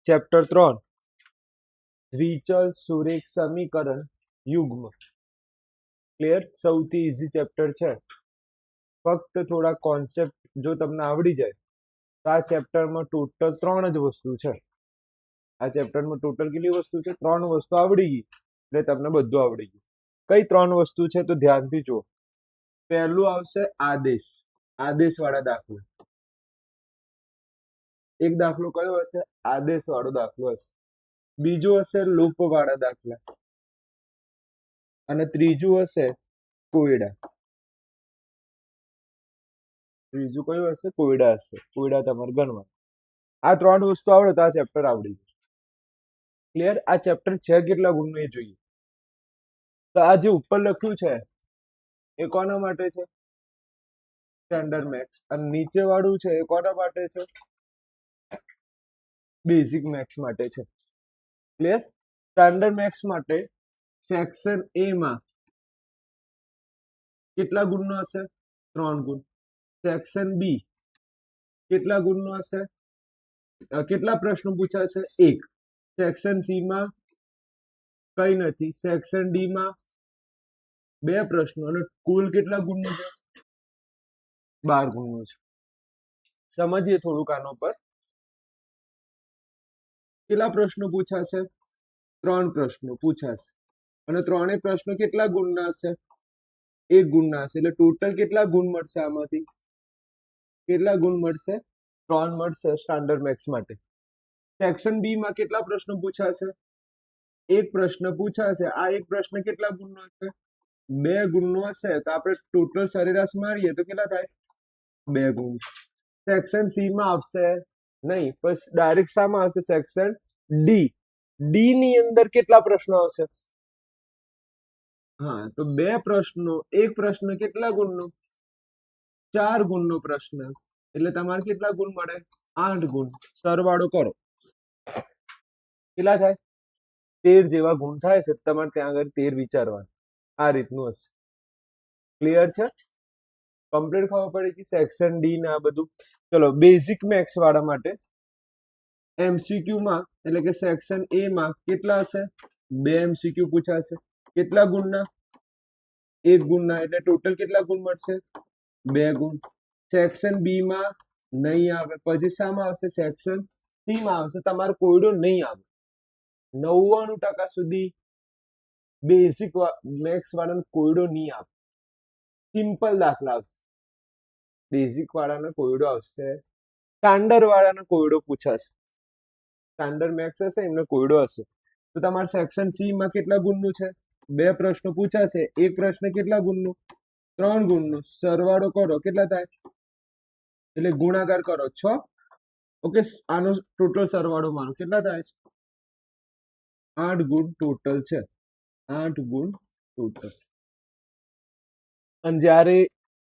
Chapter 3 દ્વિચલ સુરેખ સમીકરણ યુગ્મ. Clear? સૌથી ઈઝી ચેપ્ટર છે. ફક્ત થોડા કોન્સેપ્ટ જો તમને આવડી જાય તો આ ચેપ્ટરમાં ટોટલ 3 જ વસ્તુ છે. આ ચેપ્ટરમાં ટોટલ કેટલી વસ્તુ છે? 3 વસ્તુ આવડી ગઈ એટલે તમને બધું આવડી ગયું. કઈ 3 વસ્તુ છે તો ધ્યાનથી જુઓ. પહેલું આવશે આદેશ, આદેશ વાળા દાખલો. એક દાખલો કયો હશે? આદેશ વાળો દાખલો હશે. બીજો હશે લોપ વાળા દાખલા અને ત્રીજું હશે કોયડા. ત્રીજું કયું હશે? કોયડા હશે. કોયડા તમારે ગણવા. આ 3 વસ્તુ આવડે તો આ ચેપ્ટર આવડી ગયું. ક્લિયર? આ ચેપ્ટર છે કેટલા ગુણનું એ જોઈએ. તો આ જે ઉપર લખ્યું છે એ કોના માટે છે? Standard maths. અને નીચે વાળું છે એ કોના માટે છે? બેઝિક મેથ્સ માટે છે. ક્લિયર? સ્ટાન્ડર્ડ મેથ્સ માટે સેક્શન એ માં કેટલા ગુણનો હશે? 3 ગુણ. સેક્શન બી કેટલા ગુણનો હશે? કેટલા પ્રશ્નો પૂછાશે? 1. સેક્શન સી માં કઈ નથી. સેક્શન ડી માં 2 પ્રશ્નો અને કુલ કેટલા ગુણનું છે? 12 ગુણનું છે. સમજીએ થોડુંક આનો પર. કેટલા પ્રશ્નો પૂછાશે? 3 પ્રશ્નો પૂછાશે અને 3 પ્રશ્નો કેટલા ગુણના હશે? 1 ગુણના હશે. એટલે ટોટલ કેટલા ગુણ મળશે આમાંથી? કેટલા ગુણ મળશે? 3 મળશે સ્ટાન્ડર્ડ મેથ્સ માટે. સેક્શન બી માં કેટલા પ્રશ્નો પૂછાશે? 1 પ્રશ્ન પૂછાશે. આ 1 પ્રશ્ન કેટલા ગુણનો હશે? 2 ગુણનો હશે. તો આપણે ટોટલ સરેરાશ મારીએ તો કેટલા થાય? 2 ગુણ. સેક્શન સી માં આવશે નહીં, બસ ડાયરેક્ટ શામાં આવશે? Section D. ડી ની અંદર કેટલા પ્રશ્નો આવશે? હા, તો 2 પ્રશ્નો. 1 પ્રશ્ન કેટલા ગુણનો? 4 ગુણનો પ્રશ્ન. એટલે તમારે કેટલા ગુણ મળે? 8 ગુણ. સરવાળો કરો કેટલા થાય? 13 જેવા ગુણ થાય છે. તમારે ત્યાં આગળ 13 વિચારવા. આ રીતનું હશે. ક્લિયર છે? કમ્પ્લીટ ખબર પડી કે સેક્શન ડી ને આ બધું. ચલો બેઝિક મેથ્સ વાળા માટે એમસીક્યુ માં એટલે કે સેક્શન એ માં કેટલા હશે? 2 એમસીક્યુ પૂછાશે. કેટલા ગુણના? 1 ગુણના. એટલે ટોટલ કેટલા ગુણ મળશે? 2 ગુણ. સેક્શન બી માં નહીં આવે. પછી શામાં આવશે? સેક્શન સી માં આવશે. તમારો કોયડો નહીં આવે. 99% સુધી બેઝિક મેથ્સ વાળાનો કોયડો નહીં આવે. સિમ્પલ દાખલા આવશે. બેઝિક વાળાનો કોયડો આવશે. સ્ટાન્ડર્ડ વાળાનો કોયડો પૂછાશે. સ્ટાન્ડર્ડ મેથ્સ હશે એમને કોયડો હશે. તો તમારે સેક્શન સી માં કેટલા ગુણનું છે? 2 પ્રશ્નો પૂછાશે. 1 પ્રશ્ન કેટલા ગુણનું? 3 ગુણનું. સરવાળો કરો કેટલા થાય? એટલે ગુણાકાર કરો 6. ઓકે, આનો ટોટલ સરવાળો મારો કેટલા થાય છે? 8 ગુણ ટોટલ છે. 8 ગુણ ટોટલ. અને જ્યારે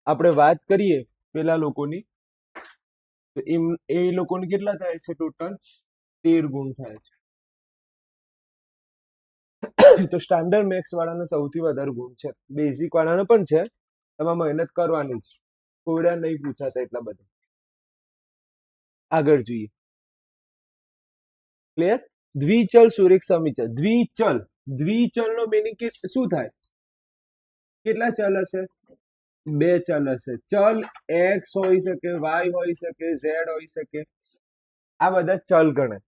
આપણે વાત કરીએ પેલા લોકોની તો એ લોકોને કેટલા થાય છે? ટોટલ 13 ગુણ થાય છે. તો સ્ટાન્ડર્ડ મેથ્સ વાળાને સૌથી વધારે ગુણ છે. બેઝિક વાળાને પણ છે. તમારે મહેનત કરવાની છે. કોયડા નહીં પૂછાતા એટલા બધા. આગળ જોઈએ. ક્લિયર? દ્વિચલ સુરેખ સમીચર. દ્વિચલ. દ્વિચલ નો મીનિંગ શું થાય? કેટલા ચલ હશે? 2 ચલ હશે. ચલ એક્સ હોઈ શકે, વાય હોઈ શકે, ઝેડ હોઈ શકે. આ બધા ચલ ગણાય.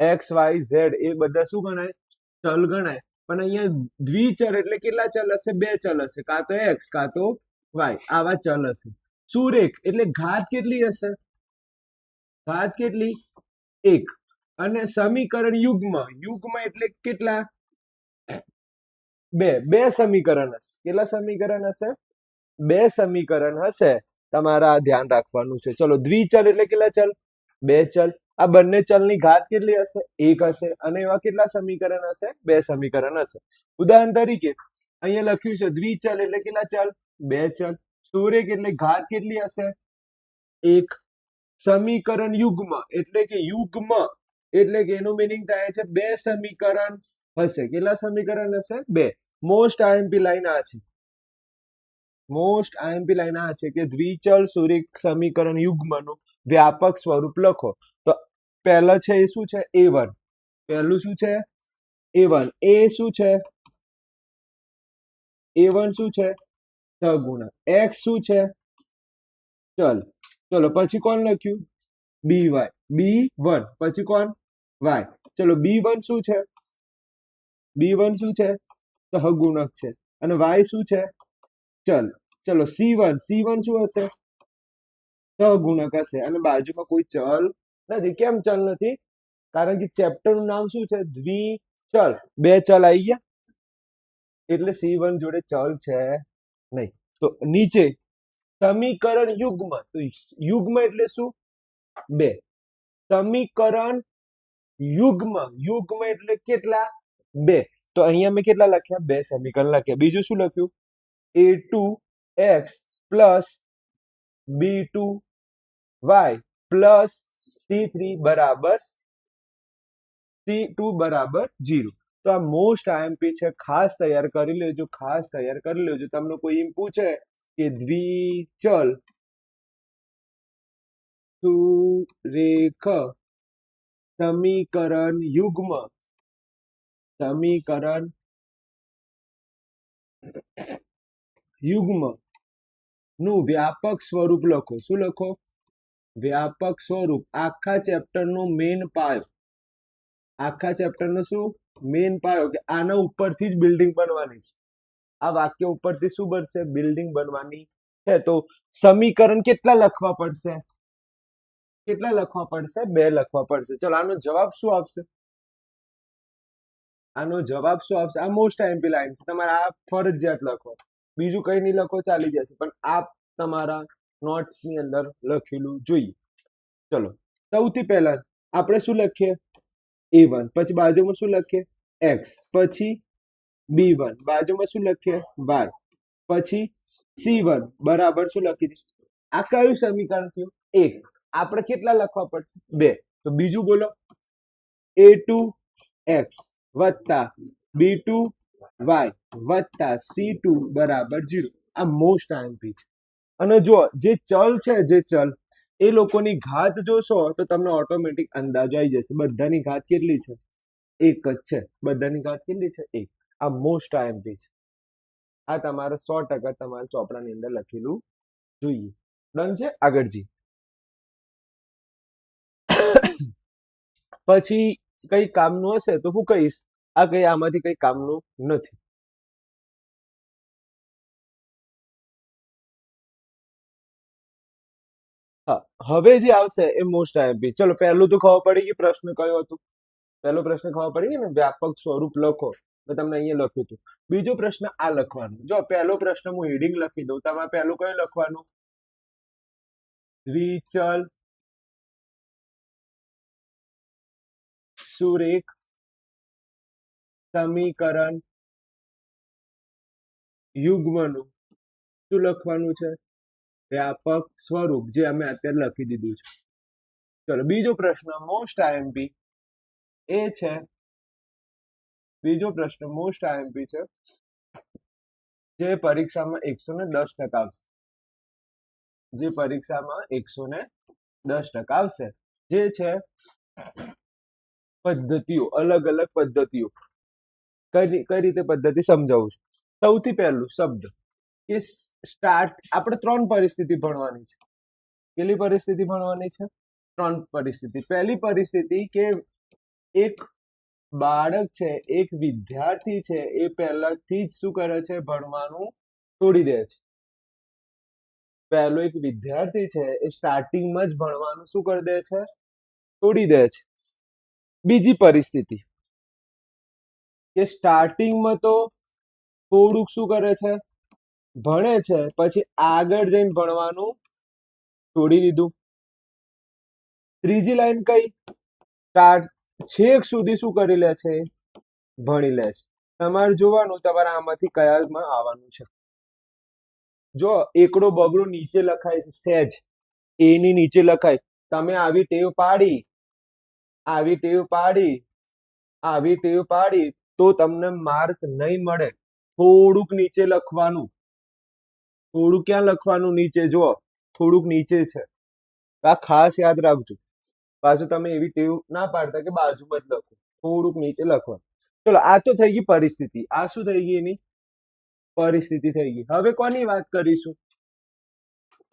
એક્સ વાય ઝેડ એ બધા શું ગણાય? ચલ ગણાય. પણ અહીંયા દ્વિચલ એટલે કેટલા ચલ હશે? 2 ચલ હશે. કાં તો એક્સ કાં તો વાય. આવા ચલ હશે. સુરેખ એટલે ઘાત કેટલી હશે? ઘાત કેટલી? 1. અને સમીકરણ યુગ્મ. યુગ્મ એટલે કેટલા? 2. 2 સમીકરણ હશે. કેટલા સમીકરણ હશે? 2 સમીકરણ હશે. તમારે આ ધ્યાન રાખવાનું છે. ચલો, દ્વિચલ એટલે કેટલા ચલ? 2 ચલ. આ બંને ચલની ઘાત કેટલી હશે? 1 હશે. અને એવા કેટલા સમીકરણ હશે? 2 સમીકરણ હશે. ઉદાહરણ તરીકે અહીંયા લખ્યું છે દ્વિચલ એટલે કેટલા ચલ? 2 ચલ. સુરેખ એટલે ઘાત કેટલી હશે? 1. સમીકરણ યુગ્મ એટલે કે યુગ્મ એટલે કે એનું મીનિંગ થાય છે 2 સમીકરણ હશે. કેટલા સમીકરણ હશે? 2. મોસ્ટ આઈએમપી લાઈન આ છે. મોસ્ટ આઈએમપી લાઈન આ છે કે દ્વિચલ સુરેખ સમીકરણ યુગ્મનું વ્યાપક સ્વરૂપ લખો. તો પહેલા છે એ શું છે A1, પહેલું શું છે A1, એ શું છે A1 શું છે સહગુણક, x શું છે ચલ, ચલો પછી કોણ લખ્યું by, b1 પછી કોણ y, ચલો b1 શું છે b1 શું છે સહગુણક છે અને y શું છે ચલ, ચલો c1 શું હશે સહગુણક હશે અને બાજુમાં કોઈ ચલ નથી. કેમ ચલ નથી? કારણ કે ચેપ્ટર નું નામ શું છે દ્વિચલ, બે ચલ આવી ગયા એટલે C1 જોડે ચલ છે નહીં. તો નીચે સમીકરણ યુગ્મ, તો યુગ્મ એટલે શું બે, સમીકરણ યુગ્મ, યુગ્મ એટલે કેટલા બે, તો અહીંયા મેં કેટલા લખ્યા બે સમીકરણ લખ્યા. બીજું શું લખ્યું a2x plus b2y plus c3 બરાબર c2 બરાબર 0. તો આ મોસ્ટ આઈએમપી છે, ખાસ તૈયાર કરી લેજો, ખાસ તૈયાર કરી લેજો. તમને કોઈ એમ પૂછે કે દ્વિચલ સુરેખ સમીકરણ યુગ્મ, સમીકરણ યુગ્મ નું વ્યાપક સ્વરૂપ લખો. શું લખો વ્યાપક સ્વરૂપ. આખા ચેપ્ટર નો મેઇન પાયો, આખા ચેપ્ટર નો શું મેઇન પાયો કે આના ઉપરથી જ બિલ્ડિંગ બનવાની છે. આ વાક્ય ઉપરથી શું બનશે બિલ્ડિંગ બનવાની છે. તો સમીકરણ કેટલા લખવા પડશે, કેટલા લખવા પડશે બે લખવા પડશે. ચલો આનો જવાબ શું આવશે, આનો જવાબ શું આવશે, આ મોસ્ટ આઈએમપી લાઈન છે, તમારે આ ફરજિયાત લખો, બીજું કઈ નહીં લખો ચાલી જશે, પણ આ તમારા નોટ્સ ની અંદર લખેલું જોઈએ. ચલો સૌથી પહેલા આપણે શું લખીએ a1, પછી બાજુમાં શું લખીએ x, પછી b1, બાજુમાં શું લખીએ y, પછી c1 બરાબર શું લખી દઈશું. આ કયું સમીકરણ થયું એક, આપણે કેટલા લખવા પડશે બે. તો બીજું બોલો a2x વત્તા b2y વત્તા c2 બરાબર 0. આ મોસ્ટ આઈએમપી છે. અને જો જે ચલ છે, જે ચલ એ લોકોની ઘાત જોશો તો તમને ઓટોમેટિક અંદાજો આવી જશે બધાની ઘાત કેટલી છે એક જ છે, બધાની ઘાત કેટલી છે એક. આ મોસ્ટ આઈએમપી છે. આ તમારે 100% તમારા ચોપડાની અંદર લખેલું જોઈએ. ડન છે, આગળ જી. પછી કઈ કામનું હશે તો હું કહીશ, આ કઈ આમાંથી કઈ કામનું નથી. હા, હવે જે આવશે એ મોસ્ટ આઈએમપી. ચલો પહેલું તો ખબર પડી ગઈ પ્રશ્ન કયો હતો, પહેલો પ્રશ્ન ખબર પડી ગઈ ને વ્યાપક સ્વરૂપ લખો, મેં તમને અહીંયા લખ્યું હતું. બીજો પ્રશ્ન આ લખવાનું. જો પહેલો પ્રશ્ન હું હેડિંગ લખી દઉં, તમારે પહેલું કયું લખવાનું દ્વિચલ સુરેખ સમીકરણ યુગ્મનું શું લખવાનું છે વ્યાપક સ્વરૂપ, જે અમે અત્યારે લખી દીધું છે. ચલો બીજો પ્રશ્ન મોસ્ટ આઈએમપી એ છે, બીજો પ્રશ્ન મોસ્ટ આઈએમપી છે જે પરીક્ષામાં 110% આવશે, જે પરીક્ષામાં 110% આવશે, જે છે પદ્ધતિઓ, અલગ અલગ પદ્ધતિઓ. કઈ રીતે પદ્ધતિ સમજાવું છું. સૌથી પહેલું શબ્દ કે સ્ટાર્ટ, આપણે ત્રણ પરિસ્થિતિ ભણવાની છે. કેટલી પરિસ્થિતિ ભણવાની છે ત્રણ પરિસ્થિતિ. પહેલી પરિસ્થિતિ કે એક બાળક છે, એક વિદ્યાર્થી છે, એ પહેલાથી જ શું કરે છે ભણવાનું છોડી દે છે. પહેલો એક વિદ્યાર્થી છે એ સ્ટાર્ટિંગમાં જ ભણવાનું શું કરી દે છે છોડી દે છે. બીજી પરિસ્થિતિ કે સ્ટાર્ટિંગમાં તો થોડુંક શું કરે છે ભણે છે, પછી આગળ જઈને ભણવાનું છોડી દીધું. ત્રીજી લાઈન કઈ સ્ટાર્ટ છેક સુધી શું કરી લે છે ભણી લે છે. તમારે જોવાનું તમારે આમાંથી કયામાં આવવાનું છે. જો એકડો બગડો નીચે લખાય છે સહેજ, એની નીચે લખાય, તમે આવી ટેવ પાડી, આવી ટેવ પાડી, આવી ટેવ પાડી તો તમને માર્ક નહીં મળે. થોડુંક નીચે લખવાનું, થોડું ક્યાં લખવાનું નીચે, જો થોડુંક નીચે છે, આ ખાસ યાદ રાખજો. પાછું તમે એવી ટેવ ના પાડતા કે બાજુમાં જ લખો, થોડુંક નીચે લખો. ચલો આ તો થઈ ગઈ પરિસ્થિતિ. આ શું થઈ ગઈ? એની પરિસ્થિતિ થઈ ગઈ. હવે કોની વાત કરીશું?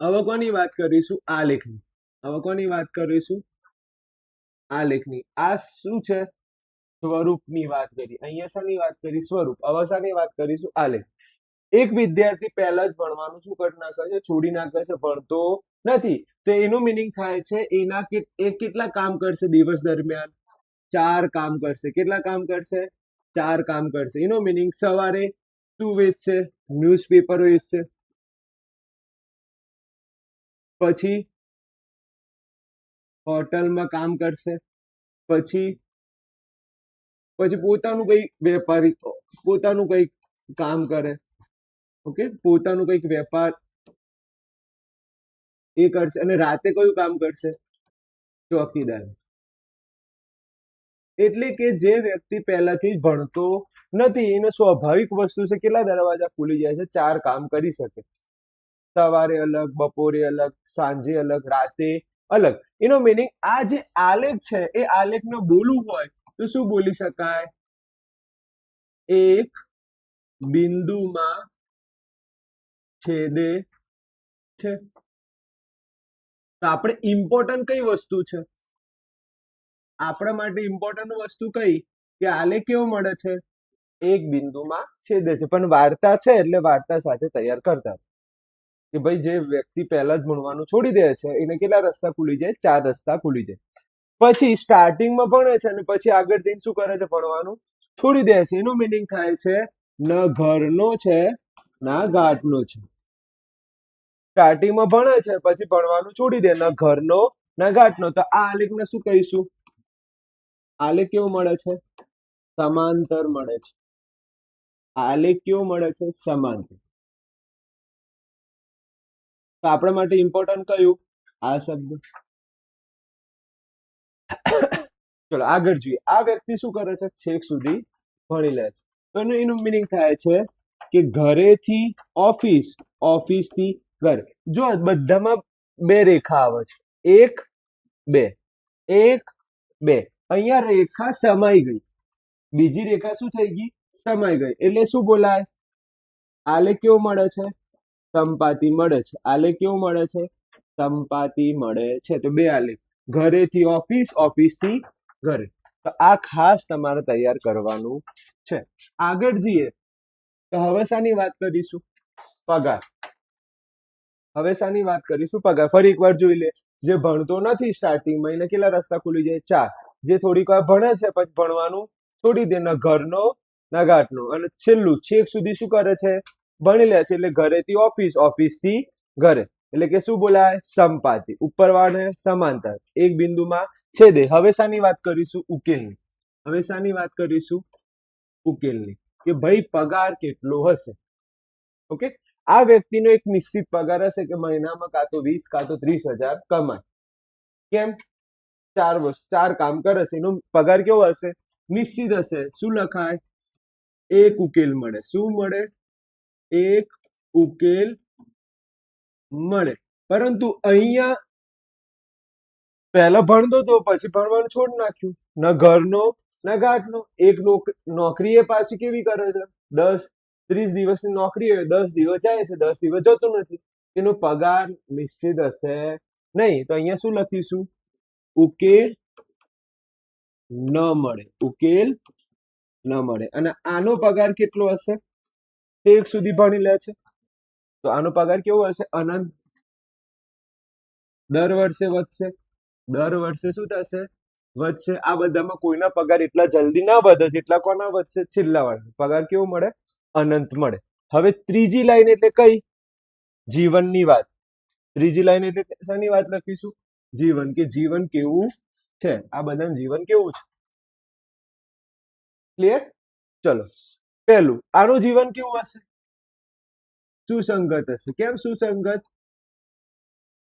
હવે કોની વાત કરીશું? આલેખની. હવે કોની વાત કરીશું? આલેખની. આ શું છે? સ્વરૂપની વાત કરી. અહીંયા શાની વાત કરી? સ્વરૂપ. હવે શાની વાત કરીશું? આલેખ. એક વિદ્યાર્થી પહેલા જ ભણવાનું શું કરી નાખે છે? છોડી નાખે છે, ભણતો નથી. તો એનું મિનિંગ થાય છે એ કેટલા કામ કરશે દિવસ દરમિયાન? 4 કામ કરશે. કેટલા કામ કરશે? 4 કામ કરશે. એનો મિનિંગ સવારે શું વેચશે? ન્યૂઝપેપર વેચશે. પછી હોટલમાં કામ કરશે. પછી પોતાનું કઈ વેપારી પોતાનું કઈ કામ કરે. ઓકે, પોતાનું કઈક વેપાર એ કરશે. અને રાતે કયું કામ કરશે? ચોકીદાર. એટલે કે જે વ્યક્તિ પહેલાથી જ ભણતો નથી, એનો સ્વાભાવિક વસ્તુ છે કેટલા દરવાજા ખુલી જાય છે? 4 કામ કરી શકે. સવારે અલગ, બપોરે અલગ, સાંજે અલગ, રાતે અલગ. એનો મિનિંગ આ જે આલેખ છે એ આલેખને બોલવું હોય તો શું બોલી શકાય? એક બિંદુમાં છેદે છે. તો આપણે ઇમ્પોર્ટન્ટ કઈ વસ્તુ છે? આપણા માટે ઇમ્પોર્ટન્ટ વસ્તુ કઈ? કે આલેખ કેવો મળે છે? એક બિંદુમાં છેદે છે. પણ વાર્તા છે એટલે વાર્તા સાથે તૈયાર કરતા કે ભાઈ જે વ્યક્તિ પહેલા જ ભણવાનું છોડી દે છે એને કેટલા રસ્તા ખુલી જાય? 4 રસ્તા ખુલી જાય. પછી સ્ટાર્ટિંગમાં ભણે છે અને પછી આગળ જઈને શું કરે છે? ભણવાનું છોડી દે છે. એનું મિનિંગ થાય છે ન ઘરનો છે ના ઘાટનો છે. સ્ટાર્ટિંગમાં ભણે છે, પછી ભણવાનું છોડી દે, ન ઘરનો ના ઘાટનો. તો આ આલેખને શું કહીશું? આલેખ કેવો મળે છે? સમાંતર મળે છે. આલેખ કેવો મળે છે? સમાંતર. તો આપણા માટે ઇમ્પોર્ટન્ટ કયું? આ શબ્દ. ચલો આગળ જોઈએ. આ વ્યક્તિ શું કરે છે? છેક સુધી ભણી લે છે. તો એનું મિનિંગ થાય છે કે ઘરેથી ઓફિસ, ઓફિસથી ઘર. જો બધામાં 2 રેખા આવે છે. 1 2 1 2. અહીંયા રેખા સમાઈ ગઈ. બીજી રેખા શું થઈ ગઈ? સમાઈ ગઈ. એટલે શું બોલાય? આલેખ કેવો મળે છે? સંપાતી મળે છે. આલેખ કેવો મળે છે? સંપાતી મળે છે. તો 2 આલેખ. ઘરેથી ઓફિસ, ઓફિસથી ઘરે. તો આ ખાસ તમારે તૈયાર કરવાનું છે. આગળ જઈએ તો હવે શાની વાત કરીશું? પગાર. હવે શાની વાત કરીશું? પગાર. ફરી એકવાર જોઈ લે. જે ભણતો નથી સ્ટાર્ટિંગમાં એને કેટલા રસ્તા ખુલી જાય? 4. જે થોડીક વાર ભણે છે પછી ભણવાનું છોડી દે, ન ઘરનો ના ઘાટનો. અને છેલ્લું છેક સુધી શું કરે છે? ભણી લે છે. એટલે ઘરેથી ઓફિસ, ઓફિસથી ઘરે. એટલે કે શું બોલાય? સંપાતી. ઉપરવાળે સમાંતર, એક બિંદુમાં છેદે. હવે શાની વાત કરીશું? ઉકેલની. હવે શાની વાત કરીશું? ઉકેલની. કે ભાઈ પગાર કેટલો હશે? ઓકે, આ વ્યક્તિનો એક નિશ્ચિત પગાર હશે કે મહિનામાં કાં તો 20 કાં તો 30,000 કમાય. કેમ? 4 કામ કરે છે. એનો પગાર કેવો હશે? નિશ્ચિત હશે. શું લખાય? એક ઉકેલ મળે. શું મળે? એક ઉકેલ મળે. પરંતુ અહીંયા પહેલા ભણતો તો પછી ભણવાનું છોડ નાખ્યું. ન ઘરનો ના ઘાટનો. એક નોકરી એ પાછી કેવી કરે છે? 10-30 દિવસની નોકરી હોય, 10 દિવસ જાય છે, 10 દિવસ જતો નથી. એનો પગાર નિશ્ચિત હશે નહીં. તો અહીંયા શું લખીશું? ઉકેલ ન મળે. ઉકેલ ન મળે. અને આનો પગાર કેટલો હશે? એક સુધી ભણી લે છે તો આનો પગાર કેવો હશે? અનંત. દર વર્ષે વધશે. દર વર્ષે શું થશે? વધશે. આ બધામાં કોઈના પગાર એટલા જલ્દી ના વધે જેટલા કોના વધશે? છેલ્લા વર્ષે. પગાર કેવો મળે? અનંત મળે. હવે ત્રીજી લાઈન એટલે કઈ? જીવનની વાત. ત્રીજી લાઈન એટલે શાની વાત લખીશું? જીવન. કે જીવન કેવું છે? આ બધાનું જીવન કેવું છે? ક્લિયર? ચલો પહેલું, આનું જીવન કેવું હશે? સુસંગત હશે. કેમ સુસંગત?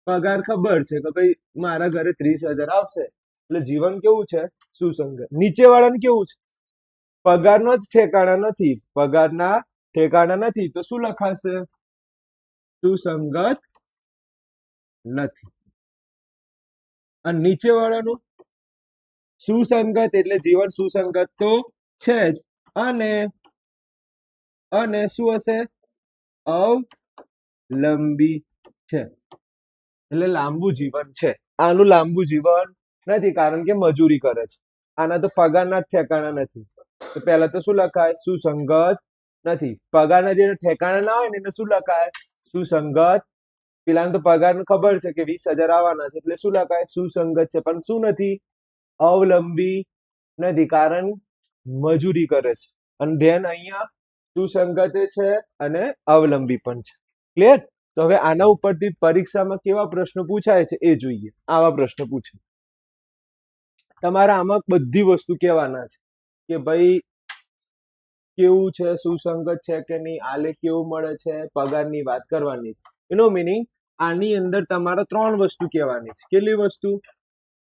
પગાર ખબર છે કે ભાઈ મારા ઘરે 30,000 આવશે. એટલે જીવન કેવું છે? સુસંગત. નીચે વાળાને કેવું છે? પગારનો જ ઠેકાણા નથી. પગારના ઠેકાણા નથી. તો શું લખાશે? સુસંગત નથી. અને નીચે વાળાનું સુસંગત એટલે જીવન સુસંગત તો છે જ, અને શું હશે? અવલંબી છે એટલે લાંબુ જીવન છે. આનું લાંબુ જીવન નથી કારણ કે મજૂરી કરે છે. આના તો પગારના જ ઠેકાણા નથી. તો પહેલા તો શું લખાય? સુસંગત નથી. પગારના જે ઠેકાણા ના હોય ને એને શું લખાય? સુસંગત. પેલા તો પગાર ખબર છે કે 20,000 આવવાના છે એટલે શું લખાય? સુસંગત છે. પણ શું નથી? અવલંબી નથી કારણ મજૂરી કરે છે. અને ધ્યાન અહીંયા સુસંગત છે અને અવલંબી પણ છે. ક્લિયર? તો હવે આના ઉપરથી પરીક્ષામાં કેવા પ્રશ્નો પૂછાય છે એ જોઈએ. આવા પ્રશ્ન પૂછે. તમારા આમાં બધી વસ્તુ કહેવાના છે કે ભાઈ કેવું છે, સુસંગત છે કે નહીં, આલેખ કેવું મળે છે, પગારની વાત કરવાની છે. એનો મિનિંગ આની અંદર તમારે 3 વસ્તુ કહેવાની છે. કેટલી વસ્તુ?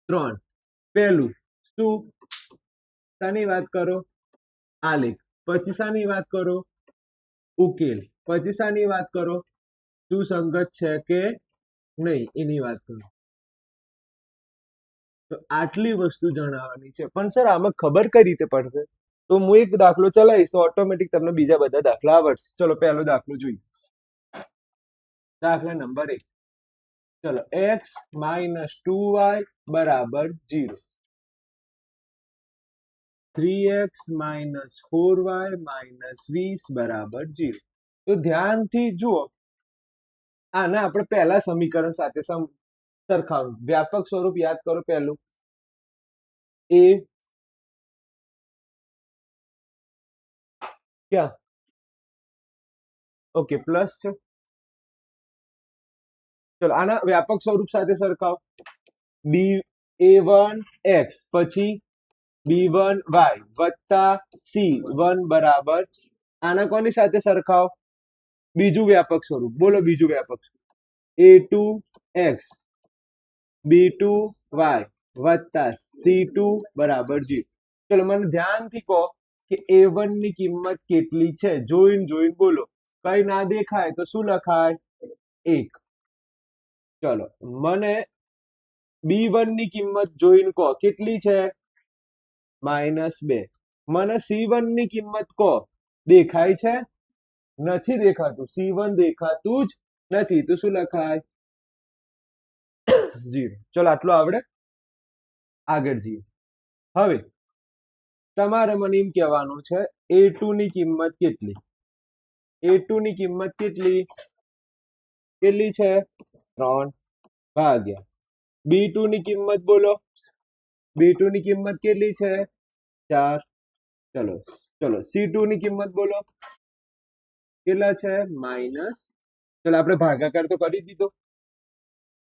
3. પહેલું શું? શાની વાત કરો? આલેખ. પછી શાની વાત કરો? ઉકેલ. પછી શાની વાત કરો? સુસંગત છે કે નહીં એની વાત કરો. તો આટલી વસ્તુ જણાવવાની છે. પણ સર આમાં ખબર કઈ રીતે પડશે? તો હું એક દાખલો ચલાવીશ તો ઓટોમેટિક તમને બીજા બધા દાખલા આવડશે. ચલો પહેલો દાખલો જોઈએ. દાખલા નંબર 1. ચલો x - 2y બરાબર 0. 3x - 4y - 20 બરાબર 0. તો ધ્યાનથી જુઓ. આને આપણે પહેલા સમીકરણ સાથે સરખાવવું. વ્યાપક સ્વરૂપ યાદ કરો. પહેલું એ ક્યાં? ઓકે પ્લસ છે. ચલો આના વ્યાપક સ્વરૂપ સાથે સરખાવ. a1x પછી b1y વત્તા c1 બરાબર. આના કોની સાથે સરખાવ? બીજું વ્યાપક સ્વરૂપ. બોલો બીજું વ્યાપક સ્વરૂપ. a2x b2y વત્તા c2 બરાબર 0. ચલો મને ધ્યાનથી કહો કે a1 ની કિંમત કેટલી છે? જોઈને બોલો. કઈ ના દેખાય તો શું લખાય? 1. ચલો મને b1 ની કિંમત જોઈને કહો કેટલી છે? -2. મને c1 ની કિંમત કહો. દેખાય છે? નથી દેખાતું. c1 દેખાતું જ નથી તો શું લખાય? 0. ચલો આટલું આવડે. આગળ જઈએ. હવે તમારે મને એમ કહેવાનું છે a2 ની કિંમત કેટલી? a2 ની કિંમત કેટલી છે? 3 ભાગ્યા b2 ની કિંમત બોલો. b2 ની કિંમત કેટલી છે? 4. ચલો c2 ની કિંમત બોલો. કેટલા છે? માઇનસ. ચલો આપણે ભાગાકાર તો કરી દીધો.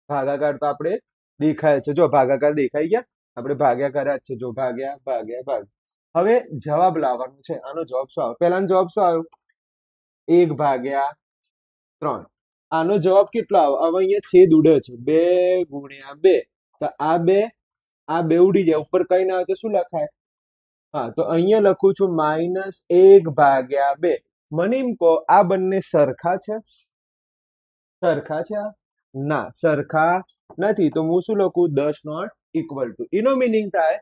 ભાગાકાર તો આપણે દેખાય છે. જો ભાગાકાર દેખાઈ ગયા. આપણે ભાગ્યા કર્યા જ છે. જો ભાગ્યા. હવે જવાબ લાવવાનો છે. આનો જવાબ શું આવે? પહેલાનો જવાબ શું આવ્યો? 1/3. આનો જવાબ કેટલો આવે? હવે અહીંયા છેદ ઉડે છે. 2 × 2. તો આ બે ઉડી જાય. ઉપર કઈ ના આવે તો શું લખાય? હા તો અહીંયા લખું છું -1/2. મને એમ કહો આ બંને સરખા છે? ના સરખા નથી. તો હું શું લખું? 10 ≠ equal to. એનો મિનિંગ થાય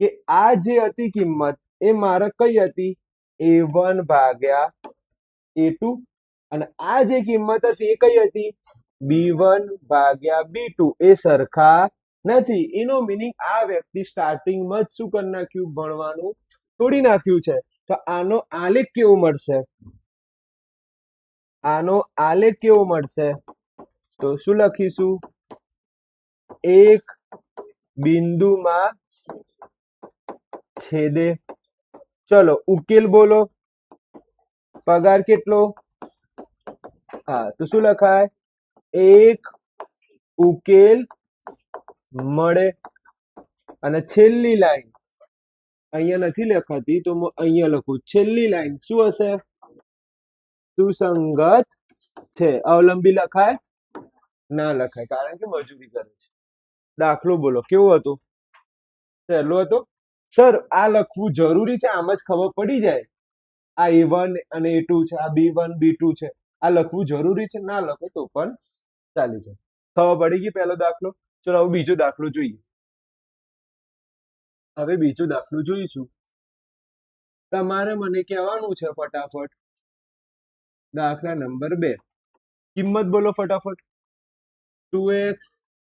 કે આ જે હતી કિંમત એ મારે કઈ હતી? a1/a2. અને આ જે કિંમત હતી એ કઈ હતી? b1/b2. એ સરખા નથી. એનો મિનિંગ આ વ્યક્તિ સ્ટાર્ટિંગમાં જ શું કરી નાખ્યું? ભણવાનું છોડી નાખ્યું છે. તો આનો આલેખ કેવો મળશે? તો શું લખીશું? એક બિંદુમાં છેદે. ચલો ઉકેલ બોલો. પગાર કેટલો? હા તો શું લખાય? એક ઉકેલ મળે. અને છેલ્લી લાઈન અહીંયા નથી લખાતી તો હું અહીંયા લખું. છેલ્લી લાઈન શું હશે? સુસંગત છે. અવલંબી લખાય? ના લખાય કારણ કે મજૂરી કરે છે. દાખલો બોલો. કેવું હતું? સહેલું હતું. સર આ લખવું જરૂરી છે? આમ જ ખબર પડી જાય આ a1 અને a2 છે, આ b1 b2 છે, આ લખવું જરૂરી છે? ના લખો તો પણ ચાલી જાય. ખબર પડી ગઈ પહેલો દાખલો. ચલો હવે બીજો દાખલો જોઈએ. હવે બીજો દાખલો જોઈશું. તમારે મને કહેવાનું છે ફટાફટ. દાખલા નંબર 2. કિંમત બોલો ફટાફટ. 2x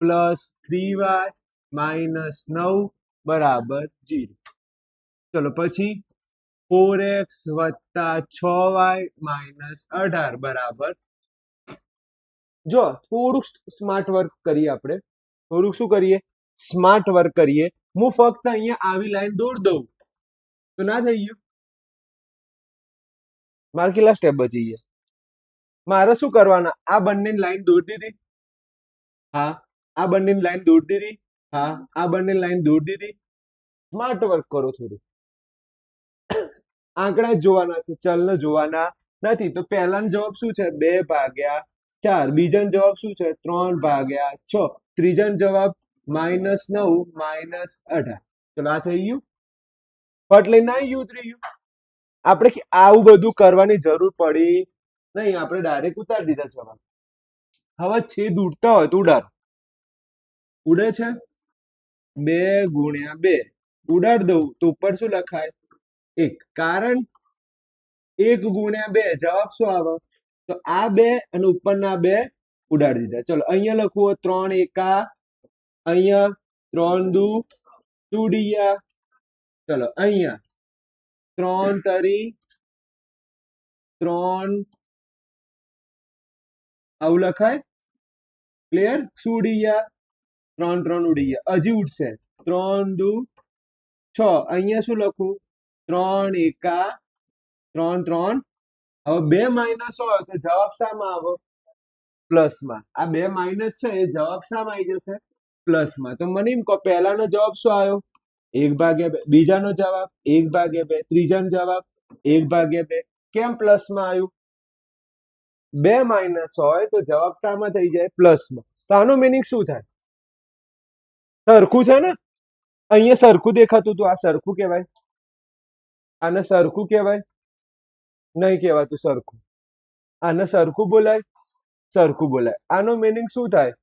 પ્લસ 3y માઇનસ 9 બરાબર 0. ચલો પછી 4x વત્તા 6y માઇનસ 18 બરાબર. જો થોડુંક સ્માર્ટ વર્ક કરીએ આપણે. થોડુંક શું કરીએ? સ્માર્ટ વર્ક કરીએ. હું ફક્ત અહીંયા આવી લાઈન દોડ દઉં તો ના થઈ ગયું? મારે કેટલા સ્ટેપ બચી ગયા? મારે શું કરવાના? આ બંને લાઈન દોડ દીધી. હા. આ બંને લાઈન દોડ દીધી. હા. આ બંને લાઈન દોડ દીધી. સ્માર્ટ વર્ક કરો થોડું. આંકડા જ જોવાના છે, ચલને જોવાના નથી. તો પહેલાનો જવાબ શું છે? 2/4. બીજાનો જવાબ શું છે? 3/6. ત્રીજાનો જવાબ -9 માઇનસ 18. ચલો આ થઈ ગયું. ફટ લઈને આવી ગયું ત્રીજું. આપણે આવું બધું કરવાની જરૂર પડી નહીં. આપણે ડાયરેક્ટ ઉતારી દીધા જવાબ. હવે છેદ ઉડતા હોય તો ઉડાડ. ઉડે છે 2 × 2. ઉડાડ દઉં તો ઉપર શું લખાય? 1. કારણ 1 × 2 જવાબ શું આવે? તો આ 2 અને ઉપરના 2 ઉડાડી દીધા. ચલો અહીંયા લખવું 3 એકા, અહીંયા 3 દુ ચૂડિયા. ચલો અહીંયા 3 તરી 3 આવું લખાય. ક્લિયર? ચૂડિયા 3 3 ઉડી ગયા. હજી ઉડશે 3 દુ 6. અહીંયા શું લખું? 3 એકા 3 3. હવે 2 માઇનસ હોય તો જવાબ શામાં આવે? પ્લસમાં. આ 2 માઇનસ છે એ જવાબ શામાં આવી જશે? પ્લસમાં. તો મને એમ કહો પહેલાનો જવાબ શું આવ્યો? 1/2. બીજાનો જવાબ 1/2. ત્રીજાનો જવાબ 1/2. કેમ પ્લસમાં આવ્યું? 2 માઇનસ હોય તો જવાબ શામાં થઈ જાય? પ્લસમાં. તો આનો મીનિંગ શું થાય? સરખું છે ને? અહીંયા સરખું દેખાતું હતું. આ સરખું કહેવાય? આને સરખું કહેવાય? નહીં કહેવાતું સરખું. આને સરખું બોલાય? સરખું બોલાય. આનો મીનિંગ શું થાય?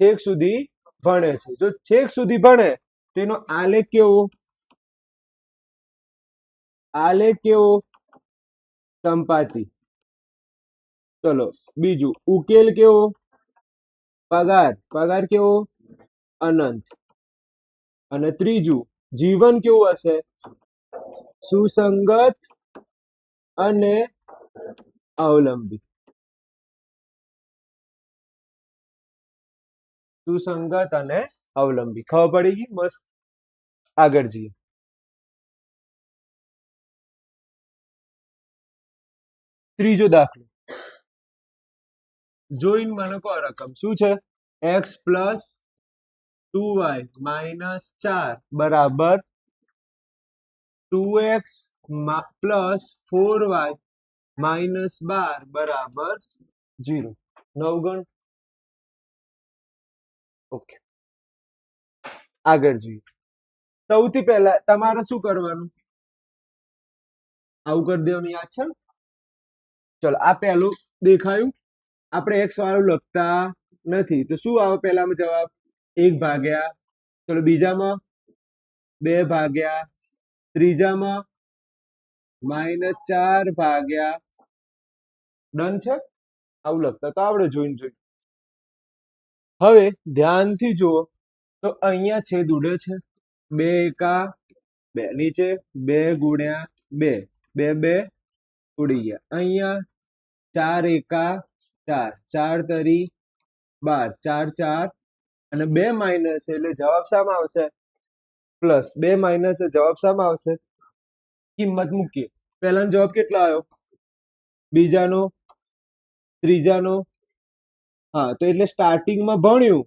છેક સુધી ભણે છે. જો છેક સુધી ભણે તેનો આલેખ કેવો? આલેખ કેવો? સંપાતી. ચલો બીજું, ઉકેલ કેવો? પગાર. પગાર કેવો? અનંત. અને ત્રીજું, જીવન કેવું હશે? સુસંગત અને અવલંબી. સુસંગત અને અવલંબી. ખબર પડી ગઈ? મસ્ત. આગળ જઈએ. ત્રીજો દાખલો જોઈને મને કહો રકમ શું છે? x પ્લસ 2y માઇનસ 4 બરાબર 2x પ્લસ 4y માઇનસ 12 બરાબર 0. 9 ગણ. ઓકે, આગળ જોઈએ. સૌથી પહેલા તમારે શું કરવાનું? આવું કરી દેવાનું. યાદ છે? ચલો આ પહેલું દેખાયું. આપણે x વાળું લખતા નથી તો શું આવે પહેલામાં જવાબ? 1/. ચલો બીજામાં 2/. ત્રીજામાં -4/. ડન છે? આવું લખતા તો આવડે જોઈને. હવે ધ્યાનથી જુઓ તો અહીંયા છેદ ઉડે છે. 2 એકા 2. નીચે 2 × 2. 2 2 ઉડી ગયા. અહીંયા 4 એકા 4. 4 તરી 12. 4 4 અને 2 માઇનસ એટલે જવાબ શામાં આવશે? પ્લસ. 2 માઇનસ જવાબ શામાં આવશે? કિંમત મૂકીએ. પહેલાનો જવાબ કેટલો આવ્યો? બીજાનો, ત્રીજાનો. હા, તો એટલે સ્ટાર્ટિંગમાં ભણ્યું,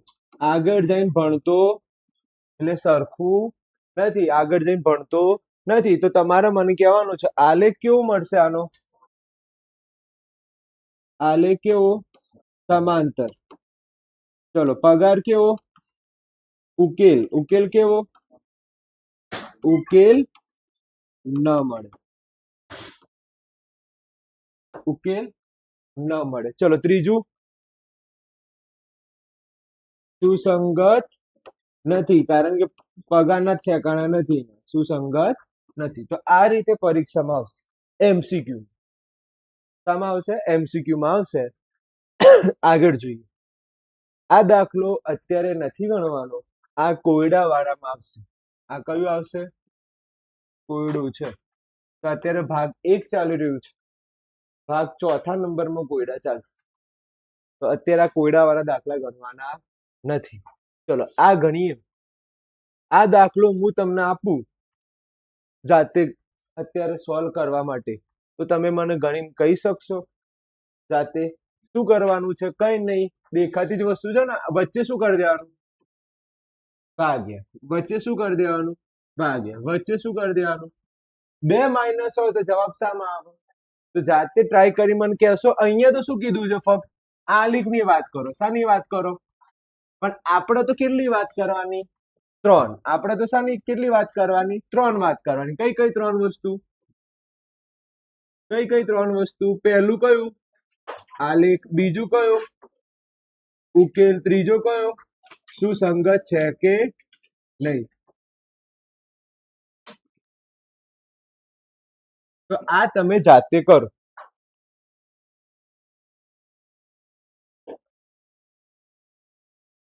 આગળ જઈને ભણતો એટલે સરખું નથી. આગળ જઈને ભણતો નથી. તો તમારે મને કહેવાનું છે આલેખ કેવો મળશે આનો? આલેખ કેવો? સમાંતર. ચલો પગાર કેવો? ઉકેલ. ઉકેલ કેવો? ઉકેલ ન મળે. ઉકેલ ન મળે. ચલો ત્રીજું, સુસંગત નથી, કારણ કે પગારના ઠેકાણા નથી, સુસંગત નથી. તો આ રીતે પરીક્ષામાં આવશે. એમસીક્યુ શામાં આવશે? એમસીક્યુ માં આવશે. આગળ જોઈએ. આ દાખલો અત્યારે નથી ગણવાનો, આ કોયડા વાળામાં આવશે. આ કયું આવશે? કોયડું છે. તો અત્યારે ભાગ 1 ચાલી રહ્યું છે, ભાગ 4થા નંબરમાં કોયડા ચાલશે. તો અત્યારે આ કોયડા વાળા દાખલા ગણવાના નથી. ચલો આ ગણીએ. આ દાખલો હું તમને આપું જાતે અત્યારે સોલ્વ કરવા માટે, તો તમે મને ગણીને કહી શકશો જાતે? શું કરવાનું છે? કઈ નહીં, દેખાતી જ વસ્તુ છે ને, વચ્ચે શું કરી દેવાનું? ભાગ્યા. વચ્ચે શું કરી દેવાનું? ભાગ્યા. વચ્ચે શું કરી દેવાનું? 2 માઇનસ હોય તો જવાબ શામાં આવે? તો જાતે ટ્રાય કરી મને કહેશો. અહીંયા તો શું કીધું છે? ફક્ત આલેખની વાત કરો. શાની વાત કરો? પણ આપણે તો કેટલી વાત કરવાની? 3. આપણે તો શાની કેટલી વાત કરવાની? 3 વાત કરવાની. કઈ કઈ 3 વસ્તુ? કઈ કઈ 3 વસ્તુ? પહેલું કયું? આલેખ. બીજું કયું? ઉકેલ. ત્રીજો કયો? સુસંગત છે કે નહીં. તો આ તમે જાતે કરો.